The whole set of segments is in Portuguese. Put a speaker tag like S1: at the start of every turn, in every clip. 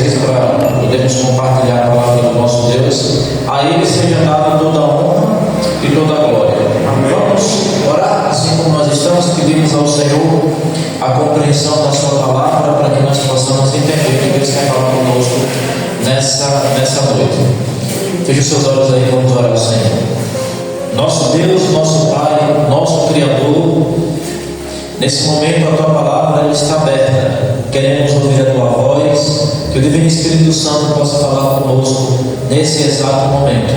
S1: vocês para podermos compartilhar a palavra do nosso Deus. A Ele seja dada toda a honra e toda a glória. Vamos orar, assim como nós estamos, pedimos ao Senhor a compreensão da sua palavra para que nós possamos entender que Deus quer falar conosco nessa noite. Feche os seus olhos aí, vamos orar ao Senhor. Nosso Deus, nosso Pai, nosso Criador, nesse momento a Tua palavra ela está aberta. Queremos ouvir a Tua voz, que o Divino Espírito Santo possa falar conosco nesse exato momento.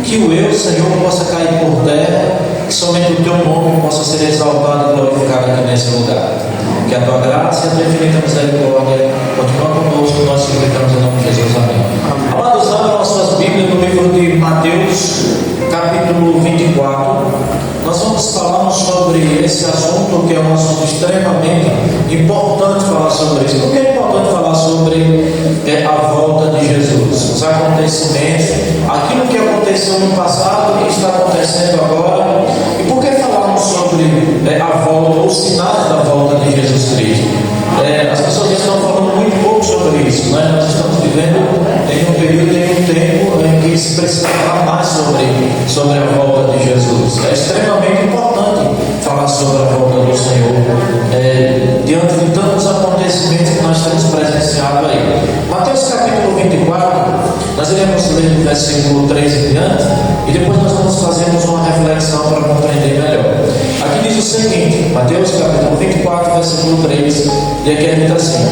S1: Que o eu, Senhor, possa cair por terra, que somente o Teu nome possa ser exaltado e glorificado aqui nesse lugar. Que a Tua graça e a Tua infinita misericórdia continue conosco, nós suplicamos em nome de Jesus. Amém. Amados, abram as suas Bíblias no livro de Mateus, capítulo 24. Nós vamos falar sobre esse assunto, que é um assunto extremamente importante falar sobre isso. Por que é importante falar sobre a volta de Jesus? Os acontecimentos, aquilo que aconteceu no passado, o que está acontecendo agora. E por que falarmos sobre a volta, os sinais da volta de Jesus Cristo? As pessoas estão falando muito pouco sobre isso, né? Nós estamos vivendo em um período, em um tempo em que se precisa falar mais sobre a volta de Jesus. É extremamente importante falar sobre a volta do Senhor, diante de tantos acontecimentos que nós temos presenciado aí. Mateus capítulo 24, nós iremos ler do versículo 3 em diante, e depois nós vamos fazermos uma reflexão para compreender melhor. Aqui diz o seguinte, Mateus capítulo 24, versículo 3, e aqui é dito assim: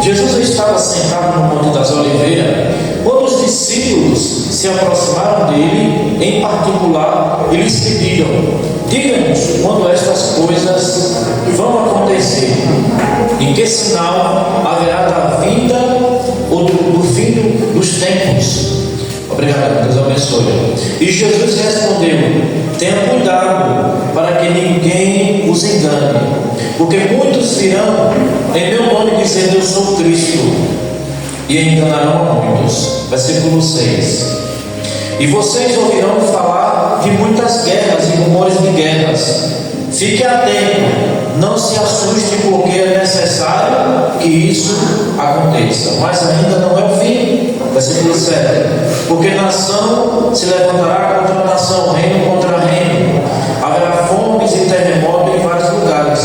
S1: Jesus estava sentado no Monte das Oliveiras, quando os discípulos se aproximaram dele, em particular, e lhes pediram: diga-nos quando estas coisas vão acontecer, em que sinal haverá da vinda ou do fim dos tempos. Obrigado, Deus abençoe. E Jesus respondeu: tenha cuidado para que ninguém os engane, porque muitos virão em meu nome dizendo eu sou Cristo, e enganarão a muitos. Versículo 6. E vocês ouvirão falar de muitas guerras e rumores de guerras. Fique atento, não se assuste, porque é necessário que isso aconteça, mas ainda não é o fim. Versículo 7. Porque nação se levantará contra nação, reino contra reino, haverá fomes e terremotos em vários lugares.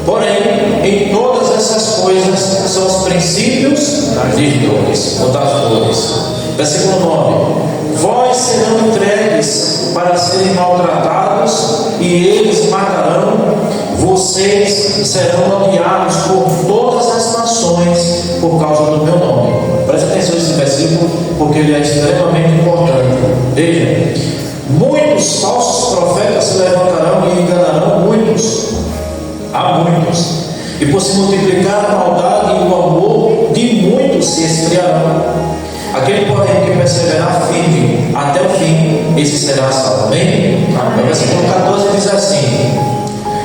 S1: Porém, em todas essas coisas são os princípios das dores ou das dores. Versículo 9. Vós serão entregues para serem maltratados, e eles matarão. Vocês serão odiados por todas as nações por causa do meu nome. Preste atenção nesse versículo, porque ele é extremamente importante. Veja, muitos falsos profetas se levantarão e enganarão muitos. Há muitos. E por se multiplicar a maldade e o amor de muitos se esfriarão. Aquele, porém, que perseverar firme até o fim, esse será salvo. Amém? O versículo 14 diz assim: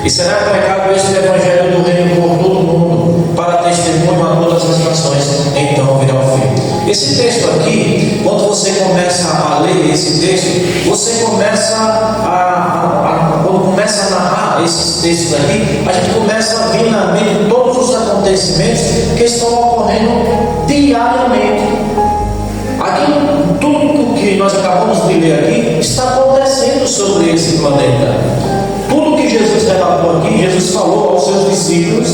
S1: e será pregado este evangelho do reino por todo o mundo, para testemunho a todas as nações, então virá o fim. Esse texto aqui, quando você começa a ler esse texto, você começa quando começa a narrar esses textos aqui, a gente começa a vir na mente todos os acontecimentos que estão ocorrendo diariamente. Aqui, tudo que nós acabamos de ler aqui está acontecendo sobre esse planeta. Tudo que Jesus relatou aqui, Jesus falou aos seus discípulos.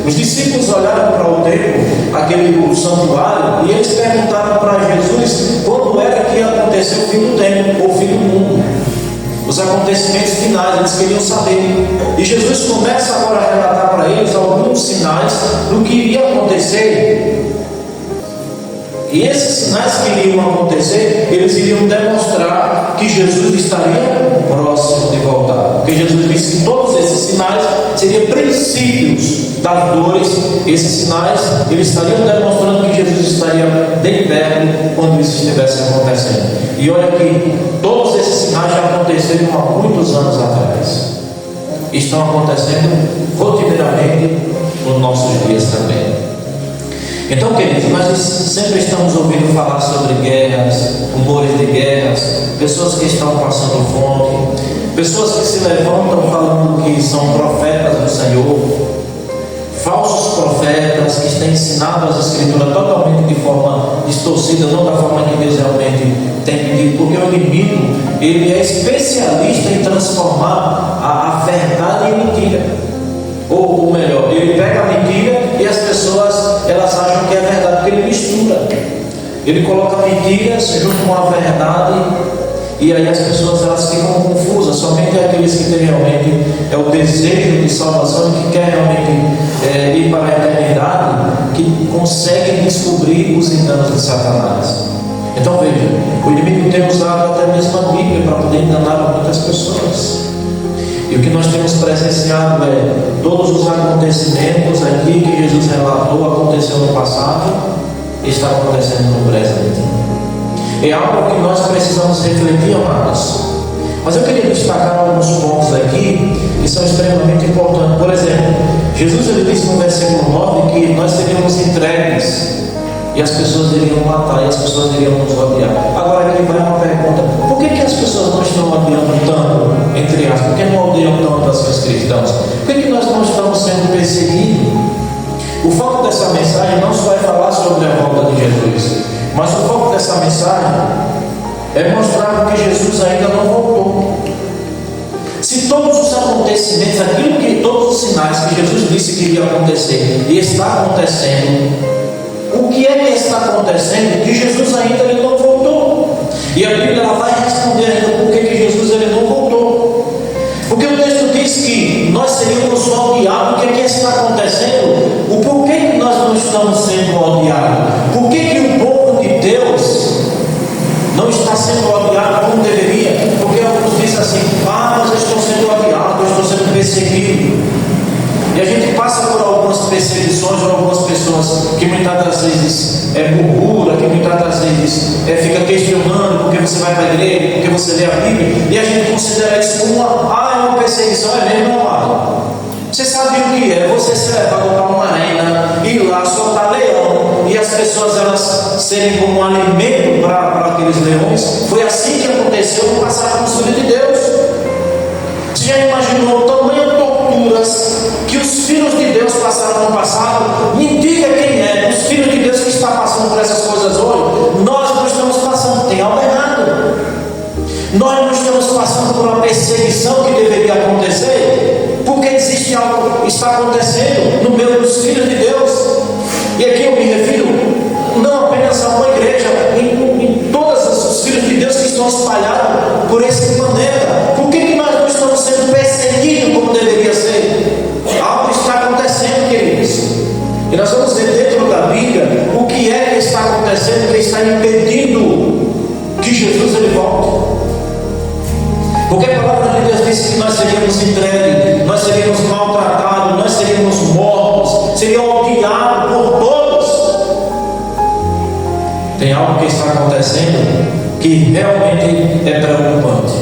S1: Os discípulos olharam para o templo, o santuário, e eles perguntaram para Jesus quando era que ia acontecer o fim do tempo, o fim do mundo, os acontecimentos finais. Eles queriam saber. E Jesus começa agora a relatar para eles alguns sinais do que iria acontecer. E esses sinais que iriam acontecer, eles iriam demonstrar que Jesus estaria próximo de voltar. Porque Jesus disse que todos esses sinais seriam princípios das dores. Esses sinais, eles estariam demonstrando que Jesus estaria bem perto quando isso estivesse acontecendo. E olha que todos esses sinais já aconteceram há muitos anos atrás. Estão acontecendo rotineiramente nos nossos dias também. Então, queridos, nós sempre estamos ouvindo falar sobre guerras, rumores de guerras, pessoas que estão passando fome, pessoas que se levantam falando que são profetas do Senhor, falsos profetas. analfabetas, que têm ensinado as Escrituras totalmente de forma distorcida, não da forma que Deus realmente tem pedido, porque o inimigo, ele é especialista em transformar a verdade em mentira. Ou melhor, ele pega a mentira e as pessoas, elas acham que é verdade, porque ele mistura. Ele coloca mentiras junto com a verdade, e aí as pessoas, elas ficam confusas. Somente aqueles que têm realmente o desejo de salvação, que querem realmente ir para a eternidade, que conseguem descobrir os enganos de Satanás. Então veja, o inimigo tem usado até mesmo a Bíblia para poder enganar muitas pessoas. E o que nós temos presenciado é todos os acontecimentos aqui que Jesus relatou, aconteceu no passado e está acontecendo no presente. É algo que nós precisamos refletir, amados. Mas eu queria destacar alguns pontos aqui que são extremamente importantes. Por exemplo, Jesus, ele disse no versículo 9 que nós seríamos entregues e as pessoas iriam matar, e as pessoas iriam nos odiar. Agora aqui vai uma pergunta: por que as pessoas não estão odiando tanto, entre aspas? Por que não odeiam tanto os cristãos? Por que nós não estamos sendo perseguidos? O foco dessa mensagem não só é falar sobre a volta de Jesus, mas o foco dessa mensagem é mostrar que Jesus ainda não voltou. Se todos os acontecimentos, todos os sinais que Jesus disse que iria acontecer e está acontecendo, o que é que está acontecendo? Que Jesus ainda ele não voltou. E a Bíblia ela vai responder ainda por que Jesus ele não voltou. Porque o texto diz que nós seríamos odiados. O que é que está acontecendo? O porquê que nós não estamos sendo odiados? Por que o povo de Deus não está sendo odiado como deveria? Porque alguns dizem assim: mas eu estou sendo odiado, eu estou sendo perseguido. E a gente passa por algumas perseguições, por algumas pessoas que muitas das vezes murmura, que muitas das vezes fica questionando porque você vai para a igreja, porque você lê a Bíblia, e a gente considera isso como uma perseguição, é mesmo, amado. Você sabe o que é? Você ser levado para uma arena, ir lá soltar leão, e as pessoas elas serem como um alimento para aqueles leões. Foi assim que aconteceu no passado com os filhos de Deus. Você já imaginou o tamanho de torturas que os filhos de Deus passaram no passado? Me diga quem é os filhos de Deus que está passando por essas coisas hoje. Nós não estamos passando, tem algo errado. Nós não estamos passando por uma perseguição que deveria acontecer, porque existe algo que está acontecendo no meio dos filhos de Deus. E aqui eu me refiro não apenas a uma igreja, em todos os filhos de Deus que estão espalhados por esse planeta. Por que nós não estamos sendo perseguidos como deveria ser? Algo está acontecendo, queridos. E nós vamos ver dentro da Bíblia o que é que está acontecendo, que está impedindo que Jesus ele volte. Porque a palavra de Deus diz que nós seríamos entregues, nós seríamos maltratados, nós seríamos mortos, seríamos odiados por todos. Tem algo que está acontecendo que realmente é preocupante.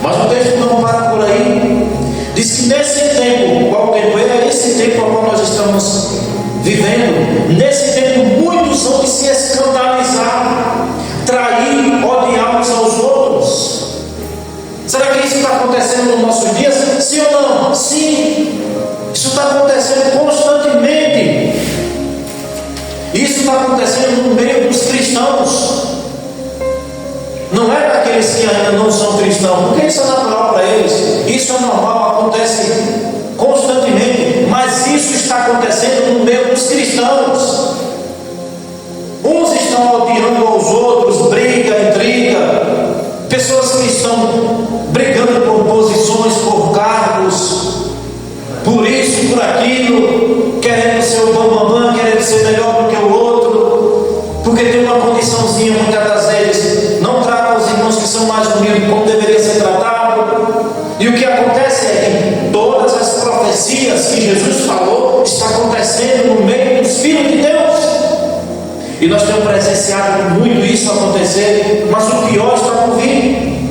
S1: Mas o texto não para por aí. Diz que nesse tempo, qual tempo é? Esse tempo ao qual nós estamos vivendo, nesse tempo muitos vão se escandalizar, trair, odiar uns aos outros. Será que isso está acontecendo nos nossos dias? Sim ou não? Sim. Isso está acontecendo constantemente. Isso está acontecendo no meio dos cristãos. Não é daqueles que ainda não são cristãos, porque isso é natural para eles. Isso é normal, acontece constantemente. Mas isso está acontecendo no meio dos cristãos. Uns estão odiando aos outros, briga, intriga. Pessoas que estão brigando por posições, por cargos, por isso, por aquilo, querendo ser o bambambam, querendo ser melhor do que o outro, porque tem uma condiçãozinha, muitas das vezes, não trata os irmãos que são mais humildes como deveria ser tratado. E o que acontece é que todas as profecias que Jesus falou está acontecendo no meio dos filhos de Deus. E nós temos presenciado muito isso acontecer, mas o pior está por vir,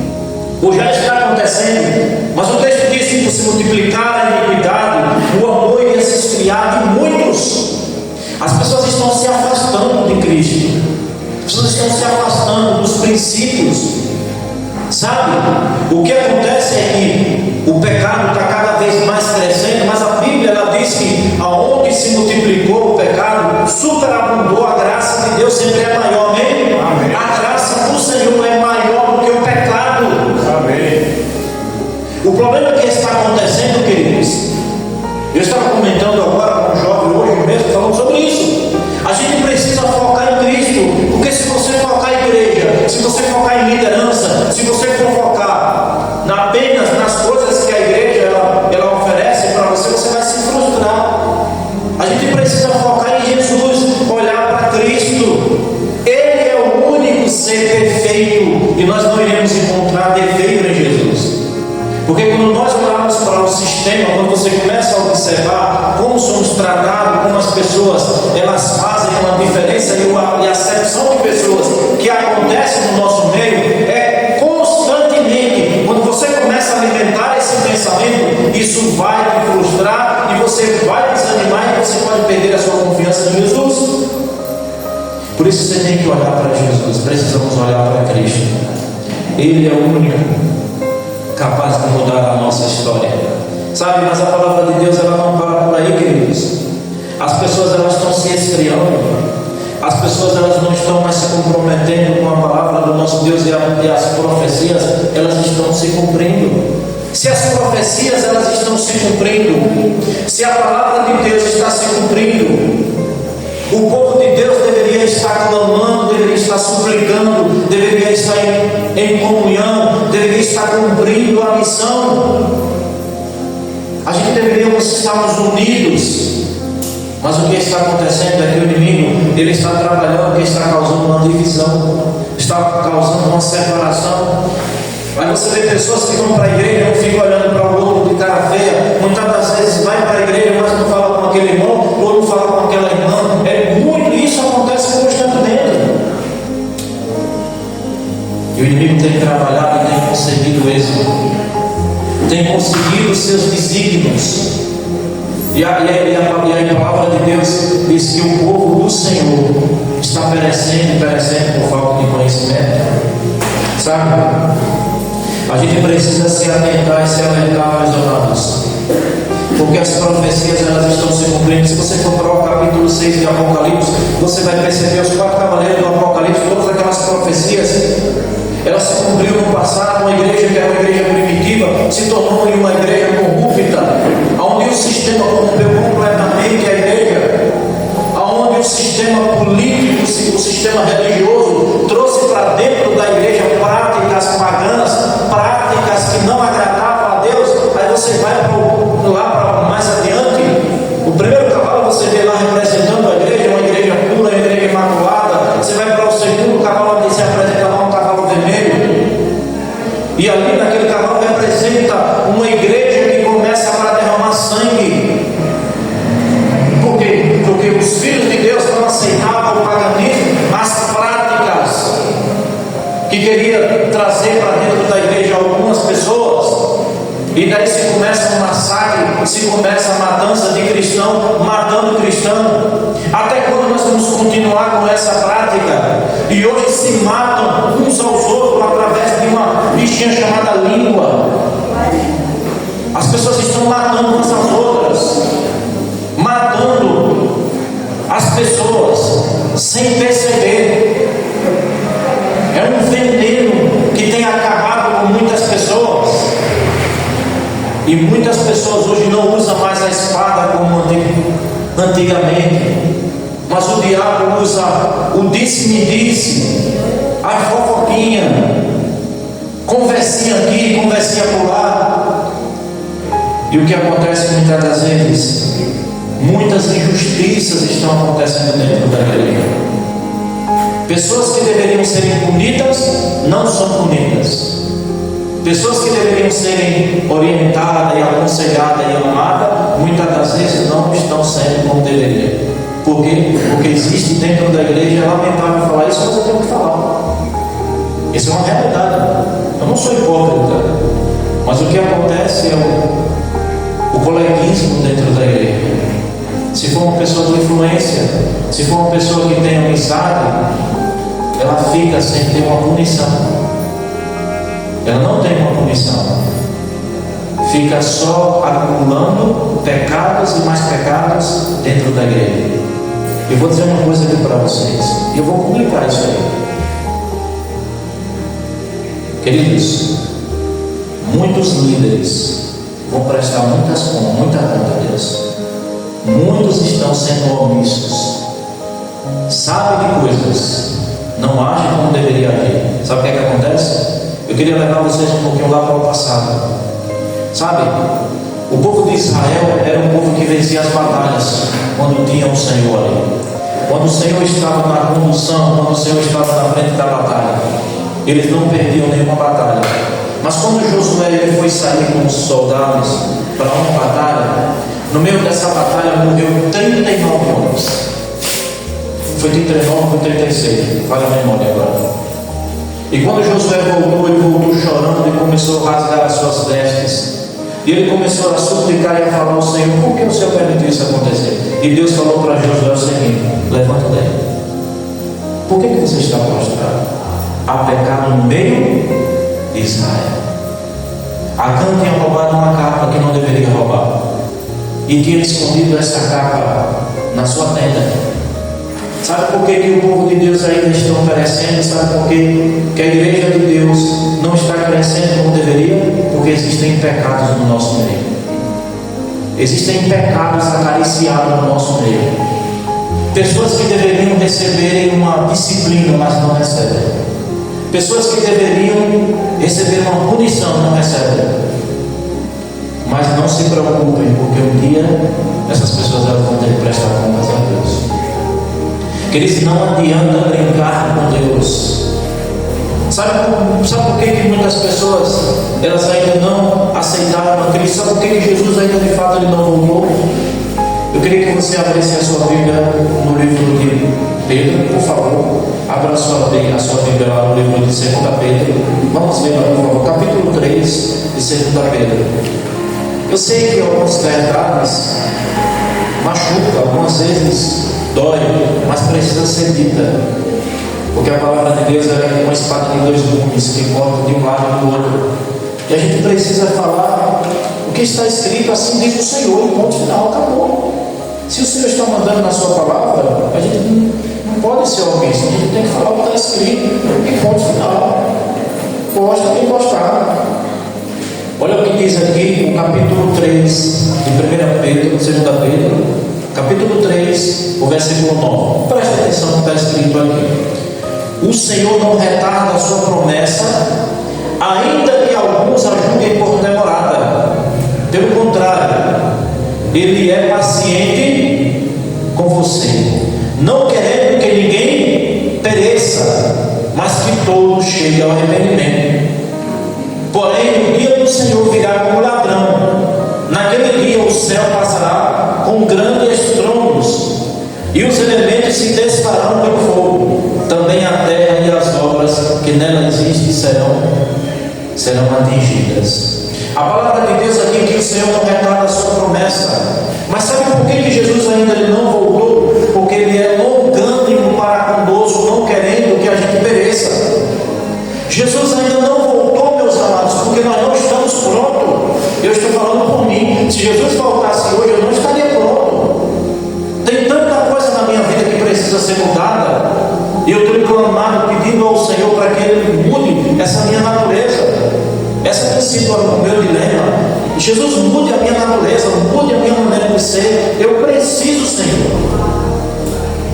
S1: ou já está acontecendo. Mas o texto diz que por se multiplicar a iniquidade, o amor iria se esfriar de muitos. As pessoas estão se afastando de Cristo, as pessoas estão se afastando dos princípios. Sabe, o que acontece é que o pecado está cada vez mais crescendo, mas a Bíblia ela diz que aonde se multiplicou sempre é maior, amém?
S2: Amém.
S1: A graça do Senhor é maior do que o pecado.
S2: Amém.
S1: O problema que está acontecendo, queridos, eu estava comentando agora com um jovem hoje mesmo, falando sobre isso. A gente precisa focar em Cristo, porque se você focar em igreja, se você focar em liderança, se você for focar apenas nas coisas que a igreja ela oferece para você, você vai se frustrar. A gente precisa focar em Jesus, olhar para Cristo. Ele é o único ser perfeito e nós não iremos encontrar defeito em Jesus. Porque quando nós olhamos para o sistema, quando você começa a observar como somos tratados, como as pessoas elas fazem uma diferença e a acepção de pessoas que acontece no nosso meio é constantemente. Quando você começa a alimentar esse pensamento, isso vai te frustrar e você vai desanimar e você pode perder a sua confiança em Jesus. Por isso você tem que olhar para Jesus. Precisamos olhar para Cristo. Ele é o único capaz de mudar a nossa história, sabe? Mas a palavra de Deus ela não para por aí, queridos. As pessoas elas estão se esfriando, as pessoas elas não estão mais se comprometendo com a palavra do nosso Deus e as profecias elas estão se cumprindo. Se as profecias elas estão se cumprindo, se a palavra de Deus está se cumprindo, o povo de Deus deveria estar clamando, deveria estar suplicando, deveria estar em comunhão, deveria estar cumprindo a missão. A gente deveríamos estarmos unidos. Mas o que está acontecendo é que o inimigo ele está trabalhando, ele está causando uma divisão, está causando uma separação. Aí você vê pessoas que vão para a igreja, não ficam olhando para o outro de cara feia. Muitas das vezes vai para a igreja, mas não fala com aquele irmão, ou não fala com aquela irmã. Isso acontece constantemente. E o inimigo tem trabalhado e tem conseguido êxito, tem conseguido seus desígnios. E a palavra de Deus diz que o povo do Senhor está perecendo por falta de conhecimento. Sabe? A gente precisa se atentar e se alertar, meus amados, porque as profecias elas estão se cumprindo. Se você for para o capítulo 6 de Apocalipse, você vai perceber os 4 cavaleiros do Apocalipse, todas aquelas profecias elas se cumpriram no passado. Uma igreja que era uma igreja primitiva se tornou uma igreja corrupta, onde o sistema corrompeu completamente a igreja, onde o sistema político, o sistema religioso trouxe para dentro da igreja práticas paganas, práticas que não agradavam a Deus. Aí você vai lá para mais adiante, o primeiro cavalo você vê lá representando a igreja, uma igreja pura, uma igreja imaculada. Você vai para o segundo cavalo, onde se apresenta lá um cavalo vermelho, e ali naquele cavalo representa uma igreja que começa a derramar sangue. Por quê? Porque os filhos de Deus não aceitavam o paganismo, as práticas que queria trazer para dentro da igreja algumas pessoas. E daí se começa um massacre, se começa a matança de cristão, matando cristão. Até quando nós vamos continuar com essa prática? E hoje se matam uns aos outros através de uma bichinha chamada língua. As pessoas estão matando umas às outras, matando as pessoas sem perceber. É um veneno que tem acabado com muitas pessoas. E muitas pessoas hoje não usam mais a espada como antigamente, mas o diabo usa o disse-me-disse, a fofoquinha, conversinha aqui, conversinha por lá. E o que acontece muitas das vezes, muitas injustiças estão acontecendo dentro da igreja. Pessoas que deveriam serem punidas não são punidas. Pessoas que deveriam serem orientadas e aconselhadas e amadas, muitas das vezes não estão sendo como deveriam. Por quê? Porque existe dentro da igreja, é lamentável falar isso, mas eu tenho que falar. Isso é uma realidade. Eu não sou hipócrita, mas o que acontece é o coleguismo dentro da igreja. Se for uma pessoa de influência, se for uma pessoa que tem amizade, ela fica sem ter uma punição. Ela não tem uma punição, fica só acumulando pecados e mais pecados dentro da igreja. Eu vou dizer uma coisa aqui para vocês, e eu vou publicar isso aí. Queridos, muitos líderes vão prestar muita conta a Deus. Muitos estão sendo omissos, sabem de coisas, não agem como deveria agir. Sabe o que é que acontece? Eu queria levar vocês um pouquinho lá para o passado. Sabe, o povo de Israel era um povo que vencia as batalhas quando tinha o Senhor ali. Quando o Senhor estava na condução, quando o Senhor estava na frente da batalha, eles não perdiam nenhuma batalha. Mas quando Josué ele foi sair com os soldados para uma batalha, no meio dessa batalha morreu 39 homens. Foi 39 ou 36, fala a memória agora. E quando Josué voltou, ele voltou chorando e começou a rasgar as suas vestes. E ele começou a suplicar e a falar ao Senhor: por que o Senhor permitiu isso acontecer? E Deus falou para Josué o seguinte: levanta daí. Por que você está prostrado? Há pecado no meio de Israel. Acã tinha roubado uma capa que não deveria roubar, e tinha escondido essa capa na sua tenda. Sabe por que o povo de Deus ainda está perecendo? Sabe por que a igreja de Deus não está crescendo como deveria? Porque existem pecados no nosso meio. Existem pecados acariciados no nosso meio. Pessoas que deveriam receberem uma disciplina, mas não recebem. Pessoas que deveriam receber uma punição, não recebem. Mas não se preocupem, porque um dia essas pessoas elas vão ter que prestar contas a Deus. Queridos, não adianta brincar com Deus. Sabe por que muitas pessoas elas ainda não aceitaram a Cristo? Sabe por que Jesus ainda de fato ele não voltou? Eu queria que você abrisse a sua Bíblia no livro de Pedro, por favor. Abra a sua Bíblia lá no livro de 2 Pedro. Vamos ler lá, por favor, capítulo 3 de 2 Pedro. Eu sei que algumas verdades machucam, algumas vezes dói, mas precisa ser dita, porque a palavra de Deus é uma espada de dois gumes que corta de um lado e do outro, e a gente precisa falar o que está escrito. Assim diz o Senhor, e ponto final, acabou. Se o Senhor está mandando na sua palavra, a gente não pode ser omisso, a gente tem que falar o que está escrito, e ponto final. Gosta quem gostar. Olha o que diz aqui o capítulo 3 de 1 Pedro, 2 Pedro, capítulo 3, o versículo 9. Preste atenção no que está escrito aqui. O Senhor não retarda a sua promessa, ainda que alguns a julguem por demorada. Pelo contrário, Ele é paciente com você, não querendo que ninguém pereça, mas que todos cheguem ao arrependimento. Porém, o dia do Senhor virá como ladrão. Naquele dia o céu passará com grandes estrondos, e os elementos se desfarão pelo fogo. Também a terra e as obras que nela existem serão atingidas. A palavra de Deus aqui é que o Senhor não retarda a sua promessa. Mas sabe por que Jesus ainda não voltou? Porque Ele é longânimo para conosco, não querendo que a gente pereça. Jesus ainda não voltou, meus amados, porque nós não estamos prontos. Eu estou falando por mim. Se Jesus voltasse hoje, eu não estaria pronto. Tem tanta coisa na minha vida que precisa ser mudada, e eu tenho clamado, pedindo ao Senhor para que Ele mude essa minha natureza. Essa tem sido o meu dilema. Jesus, mude a minha natureza, mude a minha maneira de ser. Eu preciso, Senhor.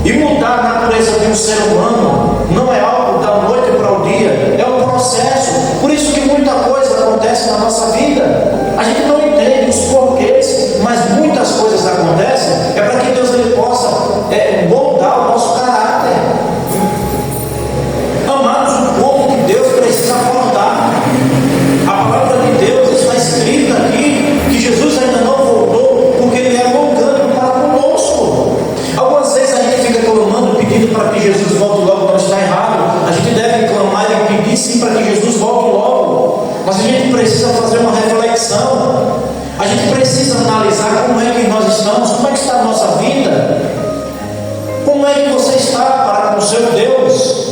S1: E mudar a natureza de um ser humano não é algo da noite para o dia, é um processo. Por isso que muita coisa acontece na nossa vida. A gente não entende os porquês, mas muitas coisas acontecem. É para que Deus ele possa moldar o nosso caráter. Amados, o povo de Deus precisa acordar. A palavra de Deus está escrita aqui que Jesus ainda não voltou, porque Ele é longânimo para conosco. Algumas vezes a gente fica clamando, pedindo para que Jesus volte logo, não está errado. A gente deve clamar e pedir sim para que Jesus volte logo. Mas a gente precisa fazer uma reflexão. A gente precisa analisar como é que nós estamos, como é que está a nossa vida. Como é que você está para com o seu Deus?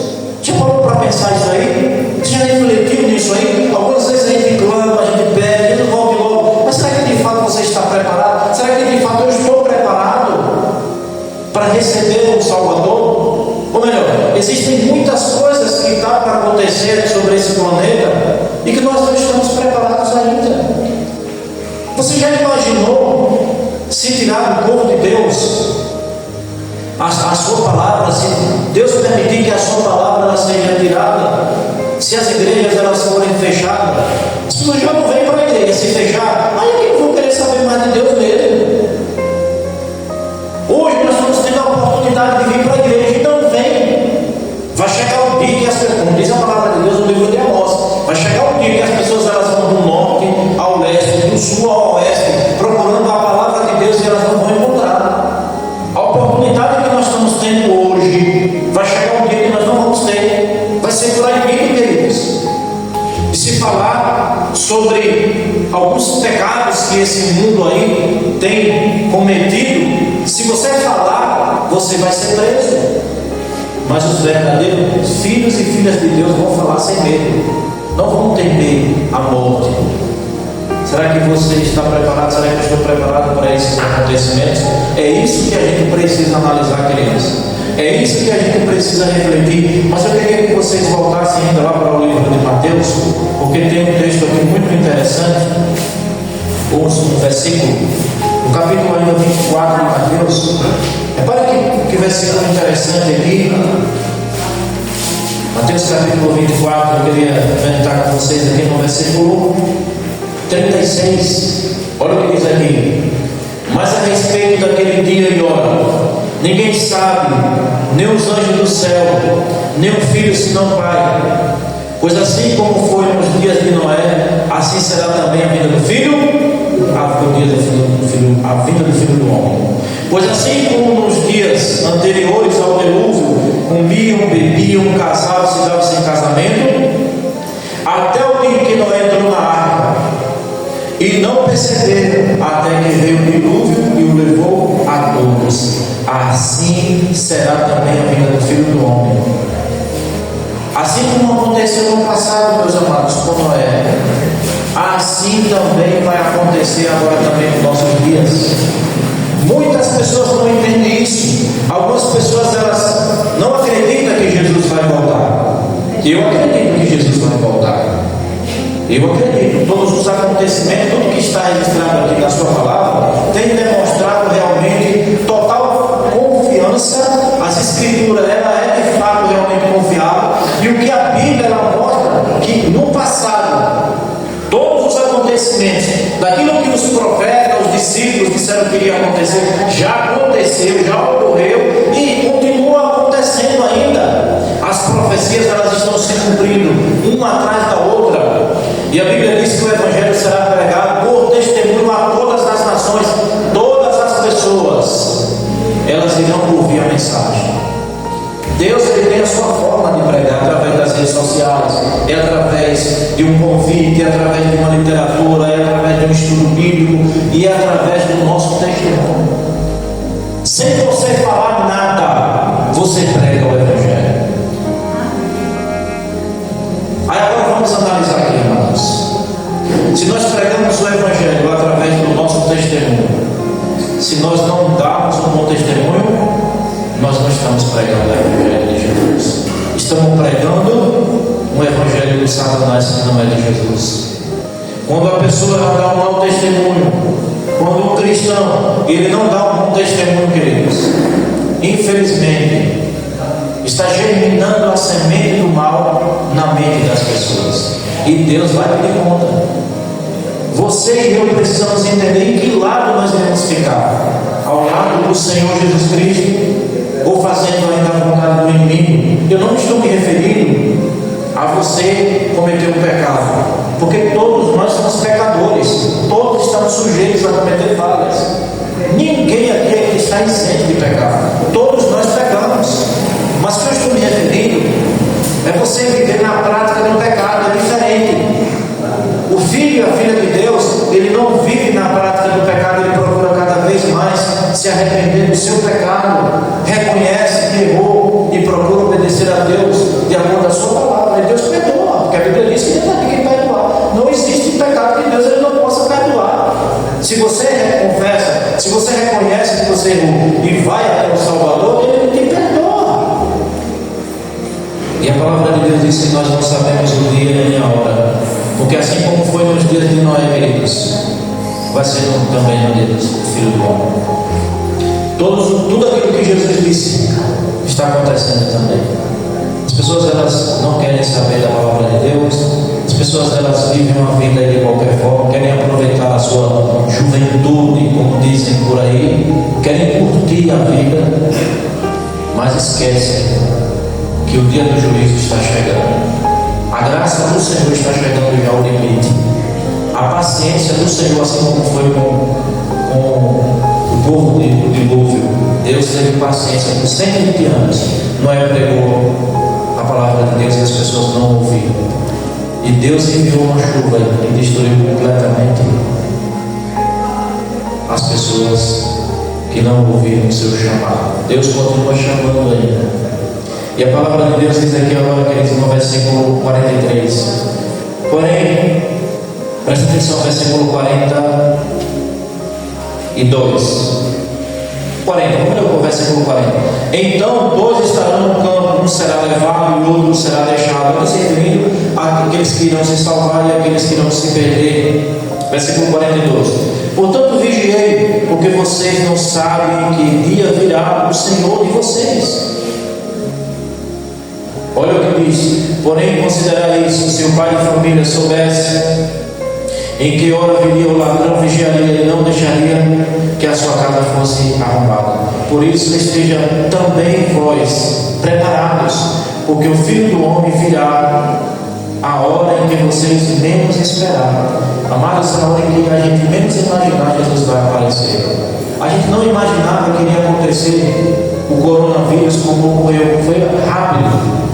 S1: Já parou para pensar isso aí? Você já refletiu nisso aí? Algumas vezes a gente clama, a gente pede, Jesus volte logo. Mas será que de fato você está preparado? Será que de fato eu estou preparado para receber um Salvador? Ou melhor, existem muitas coisas que estão para acontecer sobre esse planeta e que nós não estamos preparados ainda. Você já imaginou se tirar do povo de Deus a sua palavra, se Deus permitir que a sua palavra ela seja tirada, se as igrejas elas forem fechadas, as pessoas já não vêm para a igreja se fechar, aí é que vão querer saber mais de Deus mesmo. Hoje nós estamos tendo a oportunidade de vir para a igreja e não vem. Vai chegar o dia que as pessoas, como diz a palavra de Deus no livro de Amós, vai chegar o dia que as pessoas elas vão do norte ao leste, do sul ao oeste, procurando a palavra de Deus e elas não vão encontrar. A oportunidade que nós estamos tendo hoje, vai chegar um dia que nós não vamos ter. Vai ser proibido, queridos, de se falar sobre alguns pecados que esse mundo aí tem cometido. Se você falar, você vai ser preso. Mas os verdadeiros filhos e filhas de Deus vão falar sem medo, não vão temer a morte. Será que você está preparado? Será que eu estou preparado para esses acontecimentos? É isso que a gente precisa analisar, queridos. É isso que a gente precisa refletir. Mas eu queria que vocês voltassem ainda lá para o livro de Mateus, porque tem um texto aqui muito interessante, um versículo, no capítulo ainda 24 de Mateus. Repara que versículo interessante aqui. Mateus capítulo 24, eu queria meditar com vocês aqui no versículo 36. Olha o que diz aqui: mas a respeito daquele dia e hora, ninguém sabe, nem os anjos do céu, nem o Filho senão o Pai. Pois assim como foi nos dias de Noé, assim será também a vinda do Filho, a vinda do Filho do Homem. Pois assim como nos dias anteriores ao dilúvio, comiam, bebiam, casavam, se davam sem casamento, até o dia que Noé entrou na arca, e não perceberam até que veio o dilúvio e o levou a todos. Assim será também a vinda do Filho do Homem. Assim como aconteceu no passado, meus amados, com Noé, assim também vai acontecer agora também nos nossos dias. Muitas pessoas não entendem isso. Algumas pessoas elas não acreditam que Jesus vai voltar. Eu acredito que Jesus vai voltar. Eu acredito. Todos os acontecimentos, tudo que está registrado aqui na sua palavra, tem demonstrado realmente total confiança. As Escrituras, ela é de fato realmente confiável. E o que a Bíblia ela mostra, que no passado, todos os acontecimentos, daquilo que os profetas, os discípulos disseram que iria acontecer, já aconteceu, já ocorreu e continua acontecendo ainda. As profecias elas estão se cumprindo, uma atrás da outra. E a Bíblia diz que o Evangelho será pregado por testemunho a todas as nações, todas as pessoas, elas irão ouvir a mensagem. Deus ele tem a sua forma de pregar através das redes sociais, é através de um convite, é através de uma literatura, é através de um estudo bíblico e é através do nosso testemunho. Sem você falar nada, você prega o Evangelho. Aí agora vamos analisar aqui, irmãos. Se nós pregamos o Evangelho através do nosso testemunho, se nós não darmos um bom testemunho, nós não estamos pregando o Evangelho de Jesus. Estamos pregando um Evangelho do Satanás que não é de Jesus. Quando a pessoa dá um mau testemunho, quando um cristão ele não dá um bom testemunho, queridos, infelizmente está germinando a semente do mal na mente das pessoas. E Deus vai pedir conta. Você e eu precisamos entender em que lado nós devemos ficar. Ao lado do Senhor Jesus Cristo, ou fazendo ainda a vontade do inimigo. Eu não estou me referindo a você cometer um pecado, porque todos nós somos pecadores, todos estamos sujeitos a cometer falhas. Ninguém aqui está isento de pecado, todos nós pecamos. Mas o que eu estou me referindo é você viver na prática do pecado, é diferente. O filho e a filha de Deus, ele não vive na prática do pecado, ele procura cada vez mais se arrepender do seu pecado, reconhece que errou e procura obedecer a Deus de acordo com a sua palavra. E Deus perdoa, porque a Bíblia diz que Ele está aqui para perdoar. Não existe pecado que Deus ele não possa perdoar. Se você confessa, se você reconhece que você becerro e vai até o Salvador, ele te perdoa. E a palavra de Deus diz que nós não sabemos o dia nem a hora, porque assim como foi nos dias de Noé, queridos, vai ser também no dia do Filho do Homem. Tudo aquilo que Jesus disse está acontecendo também. As pessoas elas não querem saber da palavra de Deus. As pessoas elas vivem uma vida de qualquer forma, querem aproveitar a sua juventude, como dizem por aí, querem curtir a vida, mas esquecem que o dia do juízo está chegando. A graça do Senhor está chegando já ao limite. A paciência do Senhor, assim como foi com o povo do dilúvio, Deus teve paciência por 120 anos. Noé pregou a palavra de Deus e as pessoas não ouviram. E Deus enviou uma chuva e destruiu completamente as pessoas que não ouviram o seu chamado. Deus continua chamando ainda. E a palavra de Deus diz aqui agora, queridos, no versículo 43. Porém, presta atenção, versículo 42. 40, vamos ler o versículo 40. Então dois estarão no campo, um será levado e o outro será deixado, se referindo àqueles que irão se salvar e àqueles que irão se perder. Versículo 42. Portanto vigiei, porque vocês não sabem que dia virá o Senhor de vocês. Olha o que diz: porém considerai isso, se o pai de família soubesse em que hora viria o ladrão, vigiaria e não deixaria que a sua casa fosse arrombada. Por isso esteja também vós preparados, porque o Filho do Homem virá a hora em que vocês menos esperaram. Amados, a hora em que a gente menos imaginar, Jesus vai aparecer. A gente não imaginava que iria acontecer o coronavírus como ocorreu. Foi rápido,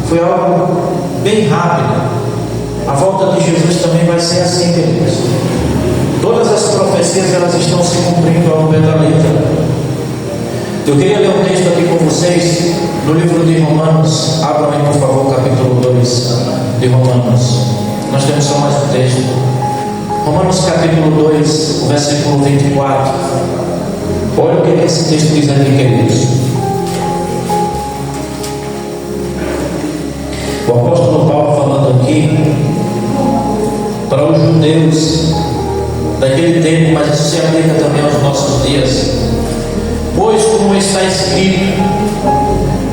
S1: foi algo bem rápido. A volta de Jesus também vai ser assim, queridos. Todas as profecias elas estão se cumprindo ao pé da letra. Eu queria ler um texto aqui com vocês no livro de Romanos. Abram aí, por favor, capítulo 2 de Romanos. Nós temos só mais um texto. Romanos capítulo 2, o versículo 24. Olha o que esse texto diz aqui, queridos. O apóstolo Paulo falando aqui para os judeus daquele tempo, mas isso se aplica também aos nossos dias. Pois, como está escrito,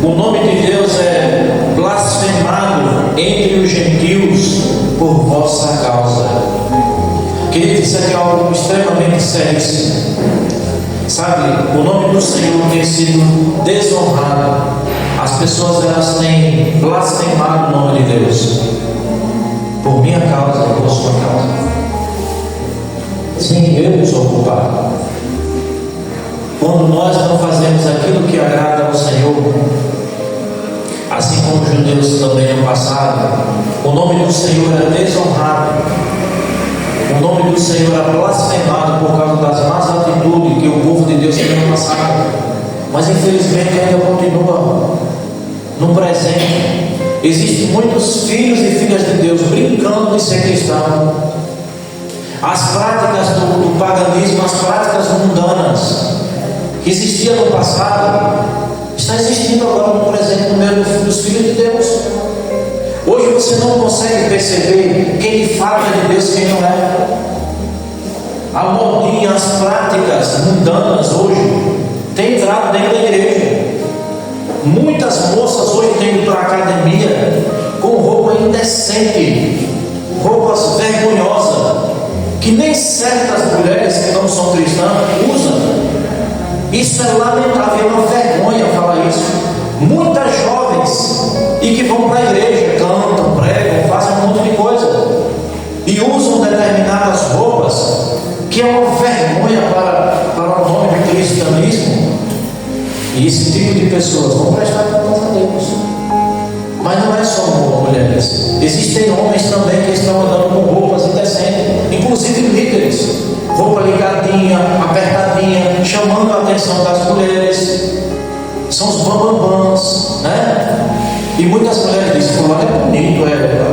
S1: o nome de Deus é blasfemado entre os gentios por vossa causa. Queridos, isso aqui é algo extremamente sério. Sabe, o nome do Senhor tem sido desonrado. As pessoas elas têm blasfemado o nome de Deus por minha causa e por sua causa. Sim, eu sou culpado. Quando nós não fazemos aquilo que agrada ao Senhor, assim como os judeus também no passado, o nome do Senhor é desonrado. O nome do Senhor é blasfemado por causa das más atitudes que o povo de Deus tem no passado. Mas infelizmente ainda continua no presente. Existem muitos filhos e filhas de Deus brincando de ser cristão. As práticas do paganismo, as práticas mundanas que existiam no passado, está existindo agora no presente no meio dos filhos de Deus. Hoje você não consegue perceber quem fala de Deus e quem não é. A modinha, as práticas mundanas hoje têm entrado dentro da igreja. Muitas moças hoje têm ido para a academia com roupa indecente, roupas vergonhosas, que nem certas mulheres que não são cristãs usam. Isso é lamentável, é uma vergonha falar isso. Muitas jovens e que vão para a igreja, cantam, pregam, fazem um monte de coisa e usam determinadas roupas que é uma vergonha para o nome do cristianismo. E esse tipo de pessoas vão prestar conta a Deus. Mas não é só mulheres, existem homens também que estão andando com roupas indecentes, inclusive líderes, roupa ligadinha, apertadinha, chamando a atenção das mulheres. São os bambambãs, né? E muitas mulheres dizem: fulano é bonito,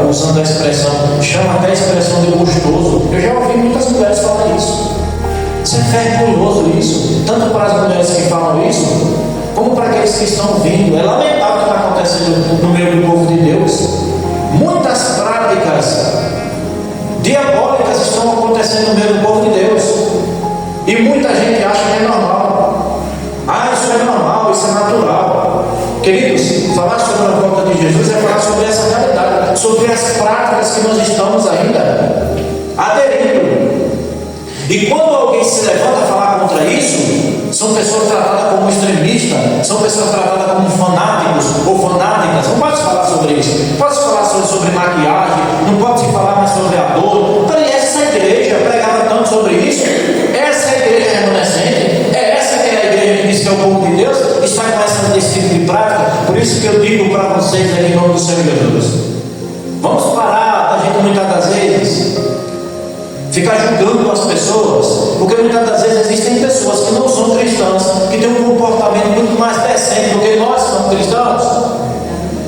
S1: usando a expressão, chama até a expressão de gostoso. Eu já ouvi muitas mulheres falar isso. Isso é vergonhoso, isso, tanto para as mulheres que falam que estão vindo. É lamentável o que está acontecendo no meio do povo de Deus. Muitas práticas diabólicas estão acontecendo no meio do povo de Deus. E muita gente acha que é normal. Isso é normal, isso é natural. Queridos, falar sobre a volta de Jesus é falar sobre essa realidade, sobre as práticas que nós estamos ainda aderindo. E quando alguém se levanta a falar contra isso, são pessoas tratadas como extremistas, são pessoas tratadas como fanáticos ou fanáticas. Não pode se falar sobre isso. Pode se falar sobre maquiagem, não pode se falar mais sobre a dor. Então, essa igreja pregava tanto sobre isso. Essa é a igreja remanescente. É essa que é a igreja que diz que é o povo de Deus. Está começando esse tipo de prática. Por isso que eu digo para vocês aqui em nome do Senhor Jesus: vamos parar da gente muitas das vezes ficar julgando as pessoas, porque muitas das vezes existem pessoas que não são cristãs, que têm um comportamento muito mais decente do que nós somos cristãos.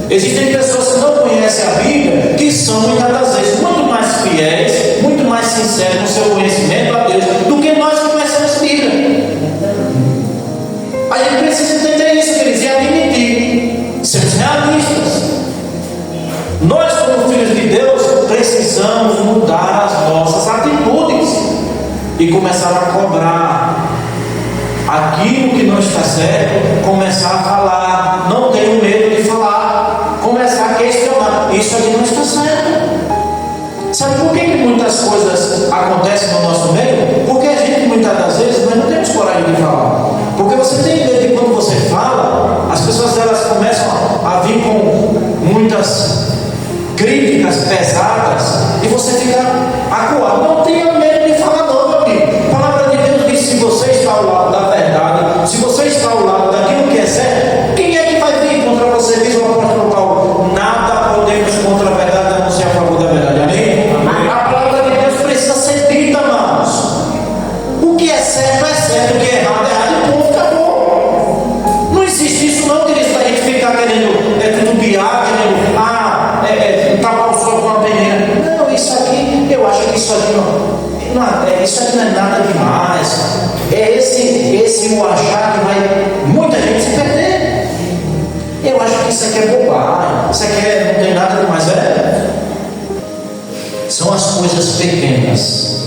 S1: Existem pessoas que não conhecem a Bíblia, que são muitas das vezes muito mais fiéis, muito mais sinceros no seu conhecimento a Deus do que nós que conhecemos a Bíblia. A gente precisa entender isso, queridos, e admitir, sermos realistas. Nós, como filhos de Deus, precisamos mudar as nossas atitudes e começar a cobrar aquilo que não está certo, começar a falar, não tenho medo de falar, começar a questionar, isso aqui não está certo. Sabe por que muitas coisas acontecem no nosso meio? Porque a gente, muitas das vezes, nós não temos coragem de falar. Porque você tem medo de quando você fala, as pessoas elas começam a vir com muitas críticas pesadas e você fica acuado. Não tenha medo de falar, não, meu amigo. A palavra de Deus diz: se você está ao lado da verdade, se você está ao lado daquilo que é certo, quem é que vai vir contra você? Diz o apóstolo Paulo: nada podemos contra a verdade, a não ser a favor da verdade. Amém? A palavra de Deus precisa ser dita, amados. O que é certo é certo, o que é errado é errado, e ponto, acabou. Não existe isso não, querido, para a gente ficar querendo tutubiar, querendo tapar o sol com uma peneira. Não, isso aqui, eu acho que isso aqui isso aqui não é nada demais. É esse o achar que vai muita gente se perder. Eu acho que isso aqui é bobagem, isso aqui não tem nada demais. São as coisas pequenas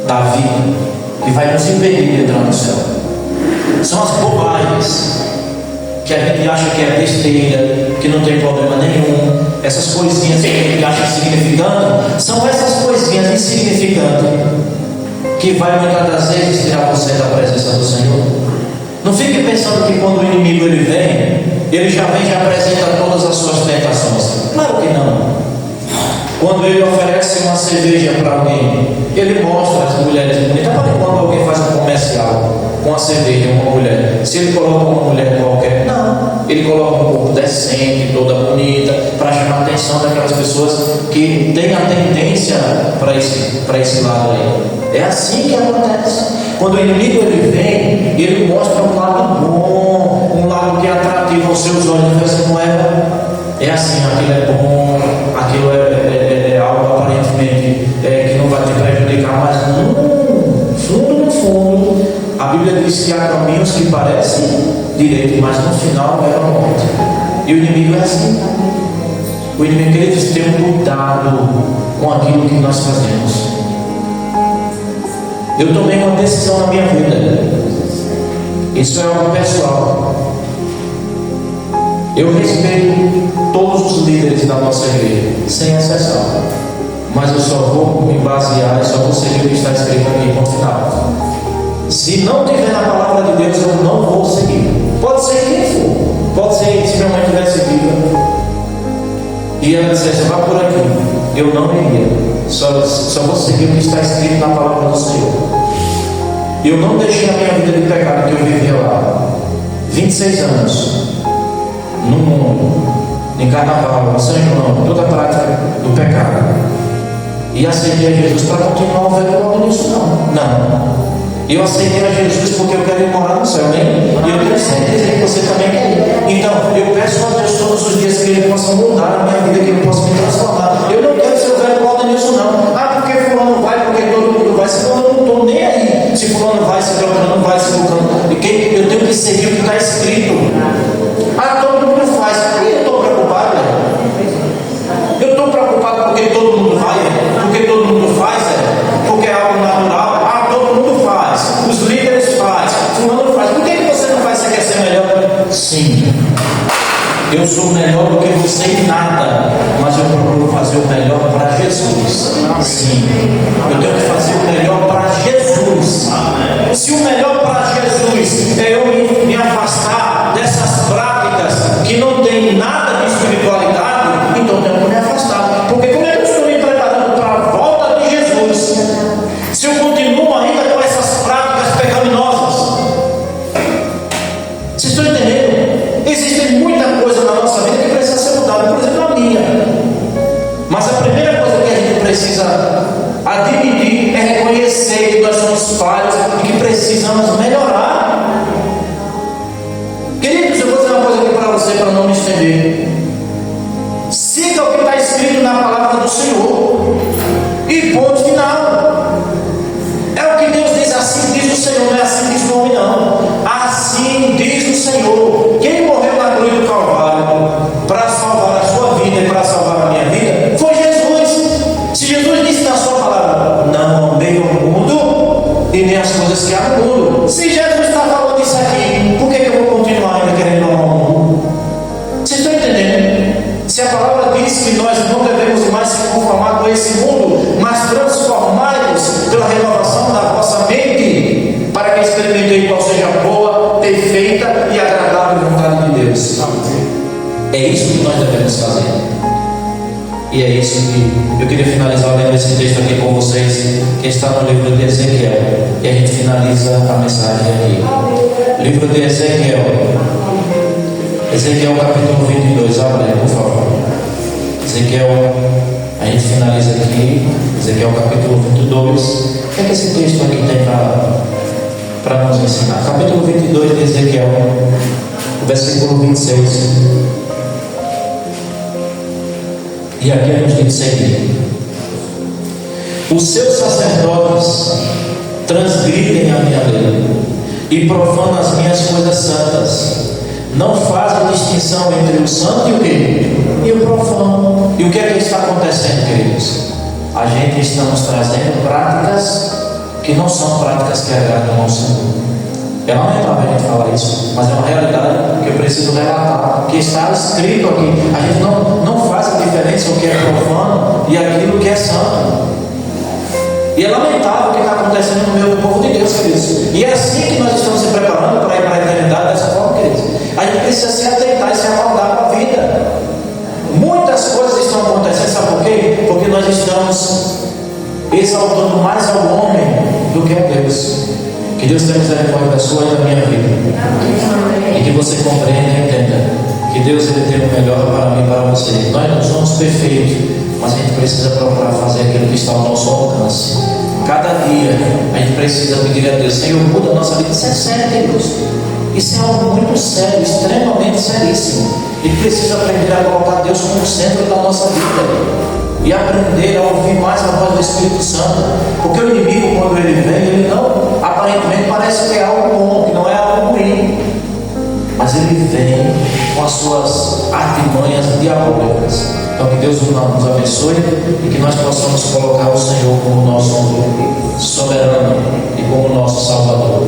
S1: da vida que vai nos impedir de entrar no céu. São as bobagens que a gente acha que é besteira, que não tem problema nenhum. Essas coisinhas que a gente acha insignificantes, são essas coisinhas insignificantes que vai muitas das vezes tirar você da presença do Senhor. Não fique pensando que quando o inimigo ele já vem e já apresenta todas as suas tentações. Claro que não. Quando ele oferece uma cerveja para alguém, ele mostra as mulheres bonitas. Para quando alguém faz um comercial com a cerveja, uma mulher, se ele coloca uma mulher qualquer, não, ele coloca um corpo decente, toda bonita, para chamar a atenção daquelas pessoas que têm a tendência para esse lado aí. É assim que acontece. Quando o inimigo ele vem, ele mostra um lado bom, um lado que é atrativo aos seus olhos, mas não é assim, aquilo é bom, aquilo é algo aparentemente que não vai te prejudicar, mas no fundo, a Bíblia diz que há caminhos que parecem direitos, mas no final é a morte. E o inimigo é assim. O inimigo ele diz: ter cuidado com aquilo que nós fazemos. Eu tomei uma decisão na minha vida. Isso é algo pessoal. Eu respeito todos os líderes da nossa igreja, sem exceção. Mas eu só vou me basear e só vou seguir o que está escrito aqui no final. Se não tiver na palavra de Deus, eu não vou seguir. Pode ser quem for. Pode ser se minha mãe tivesse viva e ela dissesse: vá por aqui. Eu não iria. Só vou seguir o que está escrito na palavra do Senhor. Eu não deixei a minha vida de pecado que eu vivia lá. 26 anos. No mundo, em carnaval, em São João, toda a prática do pecado. E aceitei a Jesus para continuar logo nisso, não. Eu aceitei a Jesus porque eu quero ir morar no céu, né? E eu tenho certeza que você também quer ir. Então, eu peço a Deus todos os dias que Ele possa mudar a minha vida, que Ele possa me transformar. Eu não quero ser o velho modo nisso, não. Porque fulano vai, porque todo mundo vai. Se fulano não estou nem aí. Se fulano vai, se fulano não vai, se fulano. Eu tenho que seguir o que está escrito. sou melhor do que você em nada, mas eu procuro fazer o melhor para Jesus. Sim, eu tenho que fazer o melhor para Jesus. Se o melhor para Jesus é eu me afastar dessas práticas que não tem nada de espiritualidade, então eu tenho que me afastar. Porque como é que eu estou me preparando para a volta de Jesus se eu continuo ainda com essas práticas pecaminosas? Vocês estão entendendo? Existe muita coisa na nossa vida que precisa ser mudada, por exemplo, a minha. Mas a primeira coisa que a gente precisa admitir é reconhecer que nós somos falhos e que precisamos melhorar. Queridos, eu vou dizer uma coisa aqui para você, para não me estender. Siga o que está escrito na palavra do Senhor e ponto final. É o que Deus diz, assim diz o Senhor, não é assim diz o homem, não. Assim diz o Senhor. Quem morreu na cruz do Calvário para salvar a sua vida e para salvar a minha vida foi Jesus. Se Jesus disse na sua palavra, não amei o mundo e nem as coisas que há no mundo. Se Jesus está falando isso aqui, por que eu vou continuar ainda querendo amar o mundo? Vocês estão entendendo? Se a palavra diz que nós não devemos mais se conformar com esse mundo, mas transformar-nos pela renovação da vossa mente, para que experimentem qual seja a boa, perfeita e agradável vontade de Deus. É isso que nós devemos fazer. E é isso que eu queria finalizar lendo esse texto aqui com vocês, que está no livro de Ezequiel, e a gente finaliza a mensagem aqui. Livro de Ezequiel, Ezequiel capítulo 22, abre por favor. Ezequiel, a gente finaliza aqui, Ezequiel capítulo 22. O que é que esse texto aqui tem para nos ensinar? Capítulo 22 de Ezequiel, versículo 26. E aqui nos diz o seguinte: os seus sacerdotes transgridem a minha lei e profanam as minhas coisas santas. Não fazem distinção entre o santo e o quê? E o profano. E o que é que está acontecendo, queridos? A gente estamos trazendo práticas que não são práticas que agradam ao Senhor. É lamentável a gente falar isso, mas é uma realidade que eu preciso relatar, que está escrito aqui. A gente não faz a diferença o que é profano e aquilo que é santo. E é lamentável o que está acontecendo no meio do povo de Deus, queridos. E é assim que nós estamos se preparando para ir para a eternidade dessa forma, queridos. A gente precisa se atentar e se acordar para a vida. Muitas coisas estão acontecendo, sabe por quê? Porque nós estamos exaltando mais ao homem do que a Deus. Que Deus tenha misericórdia da sua e da minha vida. E que você compreenda e entenda que Deus ele tem o melhor para mim e para você. Nós não somos perfeitos, mas a gente precisa procurar fazer aquilo que está ao nosso alcance. Cada dia a gente precisa pedir a Deus: Senhor, muda a nossa vida. Isso é sério, Deus. Isso é algo muito sério, extremamente seríssimo. E precisa aprender a colocar Deus como centro da nossa vida. E aprender a ouvir mais a voz do Espírito Santo. Porque o inimigo, quando ele vem, ele não, aparentemente parece que é algo bom, que não é algo ruim. Mas ele vem com as suas artimanhas diabólicas. Então que Deus nos abençoe e que nós possamos colocar o Senhor como nosso soberano e como nosso Salvador.